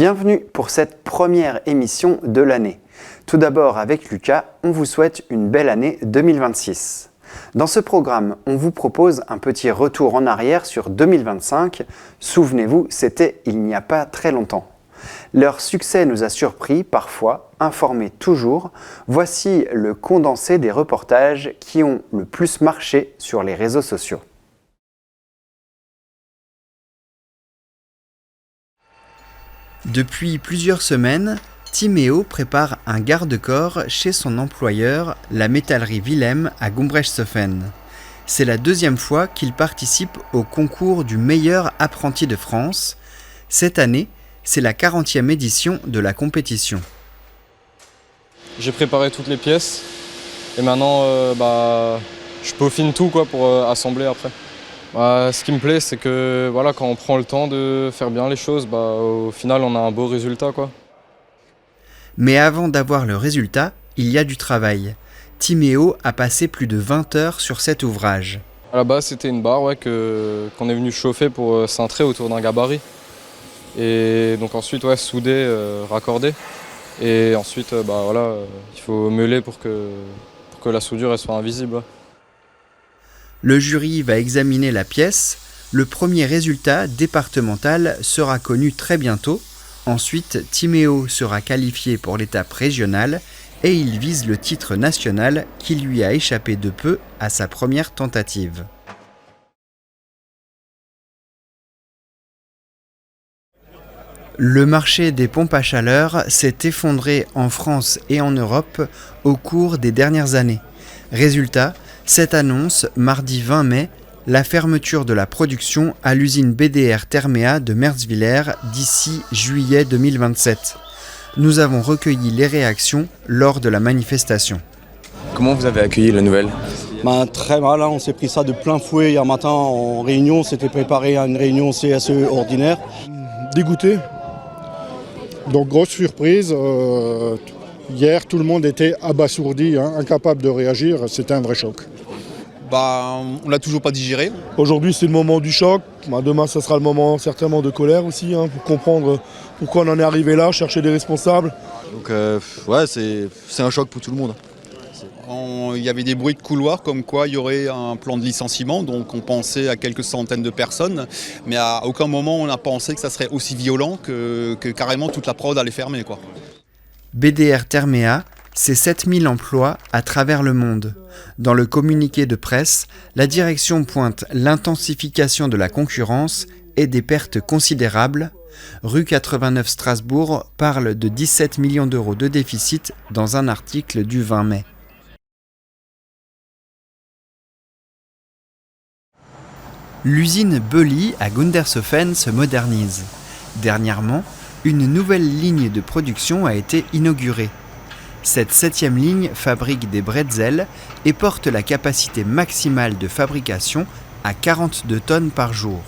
Bienvenue pour cette première émission de l'année. Tout d'abord, avec Lucas, on vous souhaite une belle année 2026. Dans ce programme, on vous propose un petit retour en arrière sur 2025. Souvenez-vous, c'était il n'y a pas très longtemps. Leur succès nous a surpris, parfois, informés toujours. Voici le condensé des reportages qui ont le plus marché sur les réseaux sociaux. Depuis plusieurs semaines, Timéo prépare un garde-corps chez son employeur, la métallerie Willem à Gombrechtshoffen. C'est la deuxième fois qu'il participe au concours du meilleur apprenti de France. Cette année, c'est la 40e édition de la compétition. J'ai préparé toutes les pièces et maintenant je peaufine tout pour assembler après. Ce qui me plaît, c'est que quand on prend le temps de faire bien les choses, au final on a un beau résultat. Mais avant d'avoir le résultat, il y a du travail. Timéo a passé plus de 20 heures sur cet ouvrage. À la base, c'était une barre qu'on est venu chauffer pour cintrer autour d'un gabarit. Et donc ensuite souder, raccorder. Et ensuite il faut meuler pour que la soudure elle soit invisible. Le jury va examiner la pièce. Le premier résultat départemental sera connu très bientôt. Ensuite, Timéo sera qualifié pour l'étape régionale et il vise le titre national qui lui a échappé de peu à sa première tentative. Le marché des pompes à chaleur s'est effondré en France et en Europe au cours des dernières années. Résultat, cette annonce, mardi 20 mai, la fermeture de la production à l'usine BDR Therméa de Merzwiller d'ici juillet 2027. Nous avons recueilli les réactions lors de la manifestation. Comment vous avez accueilli la nouvelle ? Très mal, on s'est pris ça de plein fouet hier matin en réunion, on s'était préparé à une réunion CSE ordinaire. Dégoûté. Donc grosse surprise, hier tout le monde était abasourdi, incapable de réagir, c'était un vrai choc. On l'a toujours pas digéré. Aujourd'hui c'est le moment du choc, demain ça sera le moment certainement de colère aussi, pour comprendre pourquoi on en est arrivé là, chercher des responsables. Donc c'est un choc pour tout le monde. Il y avait des bruits de couloir comme quoi il y aurait un plan de licenciement, donc on pensait à quelques centaines de personnes, mais à aucun moment on a pensé que ça serait aussi violent que carrément toute la prod allait fermer. BDR Therméa, c'est 7000 emplois à travers le monde. Dans le communiqué de presse, la direction pointe l'intensification de la concurrence et des pertes considérables. Rue 89 Strasbourg parle de 17 millions d'euros de déficit dans un article du 20 mai. L'usine Bully à Gundershofen se modernise. Dernièrement, une nouvelle ligne de production a été inaugurée. Cette 7e ligne fabrique des bretzels et porte la capacité maximale de fabrication à 42 tonnes par jour.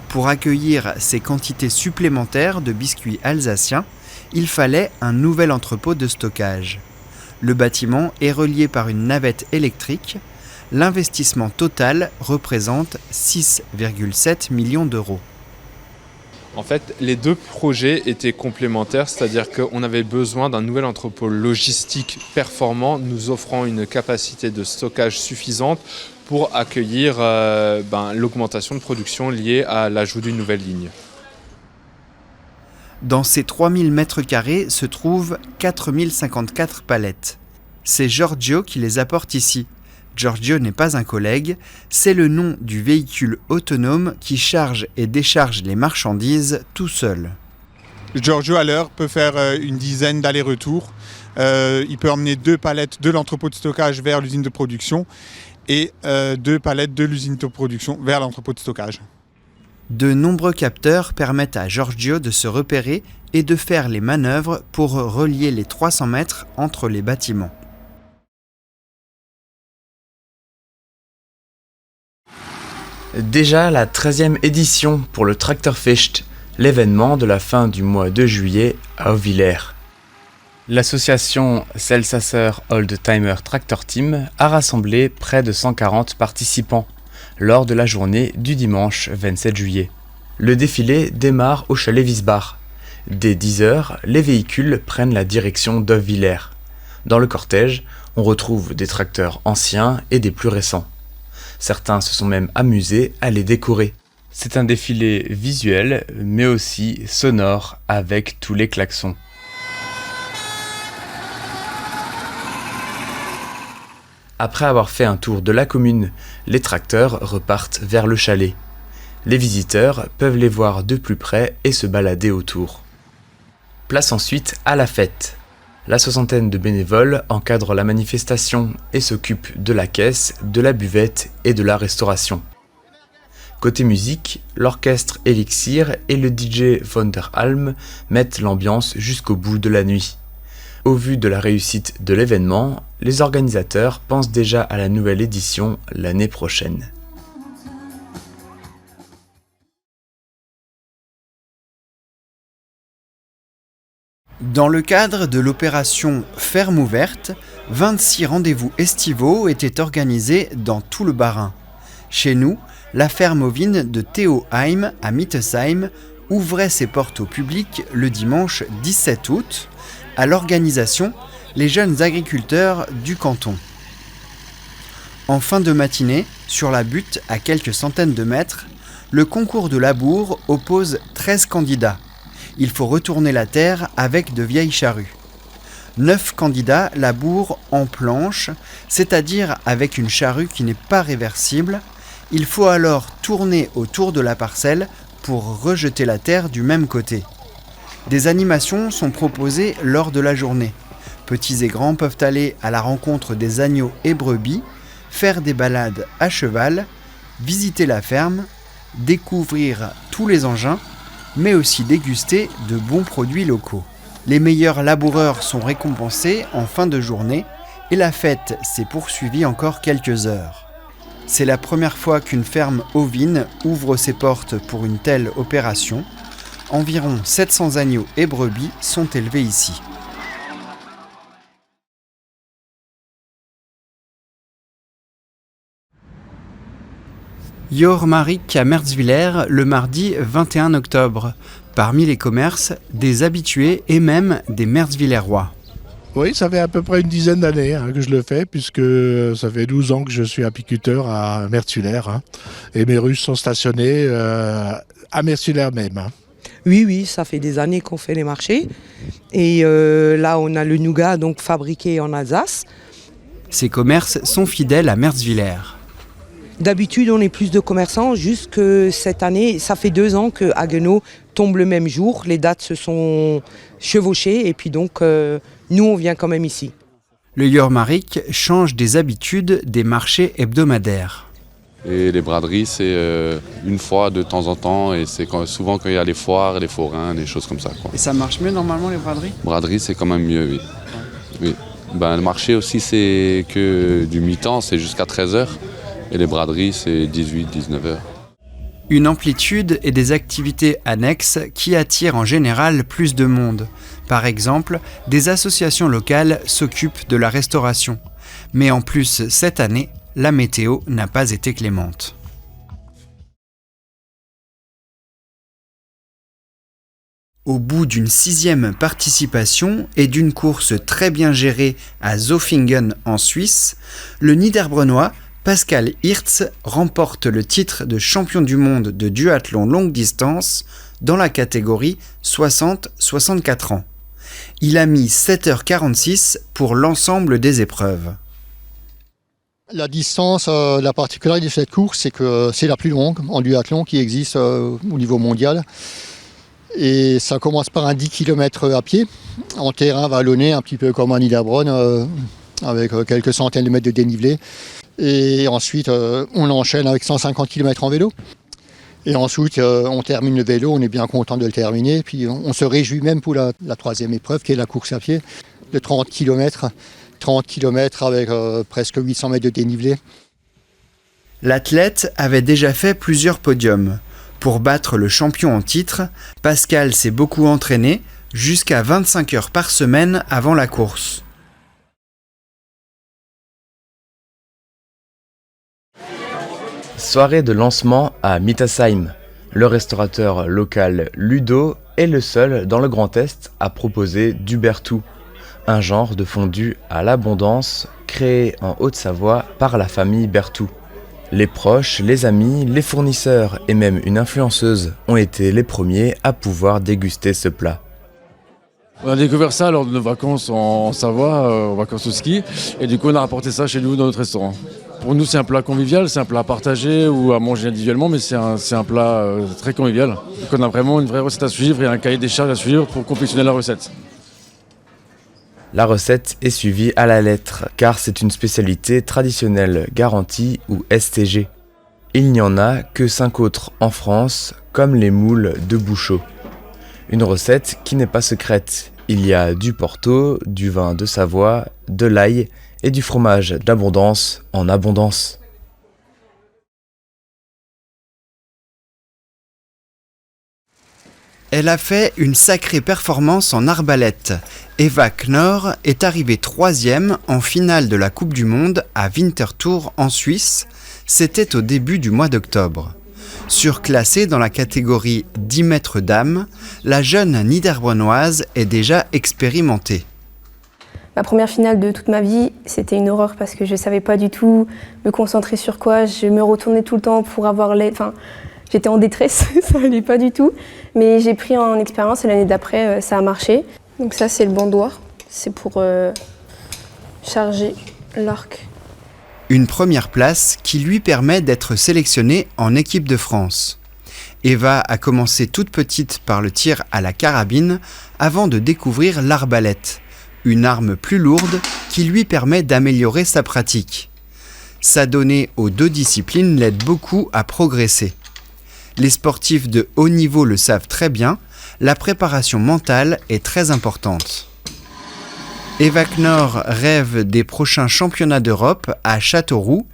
Pour accueillir ces quantités supplémentaires de biscuits alsaciens, il fallait un nouvel entrepôt de stockage. Le bâtiment est relié par une navette électrique. L'investissement total représente 6,7 millions d'euros. En fait, les deux projets étaient complémentaires, c'est-à-dire qu'on avait besoin d'un nouvel entrepôt logistique performant, nous offrant une capacité de stockage suffisante pour accueillir l'augmentation de production liée à l'ajout d'une nouvelle ligne. Dans ces 3000 m² se trouvent 4054 palettes. C'est Giorgio qui les apporte ici. Giorgio n'est pas un collègue, c'est le nom du véhicule autonome qui charge et décharge les marchandises tout seul. Giorgio à l'heure peut faire une dizaine d'allers-retours. Il peut emmener 2 palettes de l'entrepôt de stockage vers l'usine de production et 2 palettes de l'usine de production vers l'entrepôt de stockage. De nombreux capteurs permettent à Giorgio de se repérer et de faire les manœuvres pour relier les 300 mètres entre les bâtiments. Déjà la 13e édition pour le Traktorfest, l'événement de la fin du mois de juillet à Ovillers. L'association Celsasser Oldtimer Tractor Team a rassemblé près de 140 participants lors de la journée du dimanche 27 juillet. Le défilé démarre au chalet Wiesbach. Dès 10h, les véhicules prennent la direction d'Heuwiller. Dans le cortège, on retrouve des tracteurs anciens et des plus récents. Certains se sont même amusés à les décorer. C'est un défilé visuel, mais aussi sonore, avec tous les klaxons. Après avoir fait un tour de la commune, les tracteurs repartent vers le chalet. Les visiteurs peuvent les voir de plus près et se balader autour. Place ensuite à la fête. La soixantaine de bénévoles encadrent la manifestation et s'occupent de la caisse, de la buvette et de la restauration. Côté musique, l'orchestre Elixir et le DJ von der Alm mettent l'ambiance jusqu'au bout de la nuit. Au vu de la réussite de l'événement, les organisateurs pensent déjà à la nouvelle édition l'année prochaine. Dans le cadre de l'opération Ferme ouverte, 26 rendez-vous estivaux étaient organisés dans tout le Bas-Rhin. Chez nous, la ferme ovine de Théoheim à Mittesheim ouvrait ses portes au public le dimanche 17 août, à l'organisation Les Jeunes Agriculteurs du Canton. En fin de matinée, sur la butte à quelques centaines de mètres, le concours de labour oppose 13 candidats. Il faut retourner la terre avec de vieilles charrues. 9 candidats labourent en planche, c'est-à-dire avec une charrue qui n'est pas réversible. Il faut alors tourner autour de la parcelle pour rejeter la terre du même côté. Des animations sont proposées lors de la journée. Petits et grands peuvent aller à la rencontre des agneaux et brebis, faire des balades à cheval, visiter la ferme, découvrir tous les engins, mais aussi déguster de bons produits locaux. Les meilleurs laboureurs sont récompensés en fin de journée et la fête s'est poursuivie encore quelques heures. C'est la première fois qu'une ferme ovine ouvre ses portes pour une telle opération. Environ 700 agneaux et brebis sont élevés ici. Jormarik à Merzwiller le mardi 21 octobre. Parmi les commerces, des habitués et même des Merzwillerois. Oui, ça fait à peu près une dizaine d'années que je le fais, puisque ça fait 12 ans que je suis apiculteur à Merzwiller. Et mes ruches sont stationnées à Merzwiller même. Oui, ça fait des années qu'on fait les marchés. Et là, on a le nougat donc fabriqué en Alsace. Ces commerces sont fidèles à Merzwiller. D'habitude, on est plus de commerçants, juste que cette année, ça fait 2 ans que Haguenau tombe le même jour. Les dates se sont chevauchées et puis donc, nous, on vient quand même ici. Le Jormarik change des habitudes des marchés hebdomadaires. Et les braderies, c'est une fois de temps en temps, et c'est souvent quand il y a les foires, les forains, des choses comme ça, quoi. Et ça marche mieux normalement les braderies ? Braderie, c'est quand même mieux, oui. Oui. Le marché aussi, c'est que du mi-temps, c'est jusqu'à 13h. Et les braderies, c'est 18-19h. Une amplitude et des activités annexes qui attirent en général plus de monde. Par exemple, des associations locales s'occupent de la restauration. Mais en plus, cette année, la météo n'a pas été clémente. Au bout d'une 6e participation et d'une course très bien gérée à Zofingen en Suisse, le Niederbrennois Pascal Hirtz remporte le titre de champion du monde de duathlon longue distance dans la catégorie 60-64 ans. Il a mis 7h46 pour l'ensemble des épreuves. La distance, la particularité de cette course, c'est que c'est la plus longue en duathlon qui existe au niveau mondial. Et ça commence par un 10 km à pied, en terrain vallonné, un petit peu comme un Niederbronn, avec quelques centaines de mètres de dénivelé. Et ensuite, on enchaîne avec 150 km en vélo. Et ensuite, on termine le vélo, on est bien content de le terminer. Puis on se réjouit même pour la 3e épreuve, qui est la course à pied, de 30 km. 30 km avec presque 800 mètres de dénivelé. L'athlète avait déjà fait plusieurs podiums. Pour battre le champion en titre, Pascal s'est beaucoup entraîné, jusqu'à 25 heures par semaine avant la course. Soirée de lancement à Mittesheim. Le restaurateur local Ludo est le seul dans le Grand Est à proposer du Berthoud, un genre de fondu à l'abondance créé en Haute-Savoie par la famille Berthoud. Les proches, les amis, les fournisseurs et même une influenceuse ont été les premiers à pouvoir déguster ce plat. On a découvert ça lors de nos vacances en Savoie, en vacances au ski, et du coup on a rapporté ça chez nous dans notre restaurant. Pour nous c'est un plat convivial, c'est un plat à partager ou à manger individuellement, mais c'est un plat très convivial. Donc on a vraiment une vraie recette à suivre et un cahier des charges à suivre pour confectionner la recette. La recette est suivie à la lettre, car c'est une spécialité traditionnelle garantie ou STG. Il n'y en a que 5 autres en France, comme les moules de Bouchot. Une recette qui n'est pas secrète. Il y a du Porto, du vin de Savoie, de l'ail et du fromage d'abondance en abondance. Elle a fait une sacrée performance en arbalète. Eva Knorr est arrivée 3e en finale de la Coupe du Monde à Winterthur en Suisse. C'était au début du mois d'octobre. Surclassée dans la catégorie 10 mètres dames, la jeune Niederbronnoise est déjà expérimentée. Ma première finale de toute ma vie, c'était une horreur parce que je ne savais pas du tout me concentrer sur quoi. Je me retournais tout le temps pour avoir l'aide. Enfin, j'étais en détresse, ça n'allait pas du tout. Mais j'ai pris en expérience et l'année d'après, ça a marché. Donc ça, c'est le bandoir. C'est pour charger l'arc. Une première place qui lui permet d'être sélectionnée en équipe de France. Eva a commencé toute petite par le tir à la carabine avant de découvrir l'arbalète, une arme plus lourde qui lui permet d'améliorer sa pratique. S'adonner aux 2 disciplines l'aide beaucoup à progresser. Les sportifs de haut niveau le savent très bien, la préparation mentale est très importante. Eva Knorr rêve des prochains championnats d'Europe à Châteauroux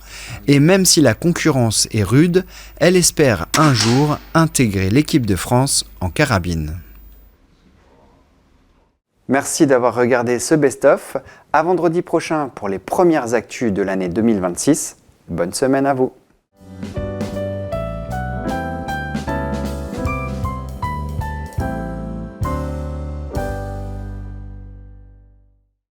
et même si la concurrence est rude, elle espère un jour intégrer l'équipe de France en carabine. Merci d'avoir regardé ce best-of. À vendredi prochain pour les premières actus de l'année 2026. Bonne semaine à vous.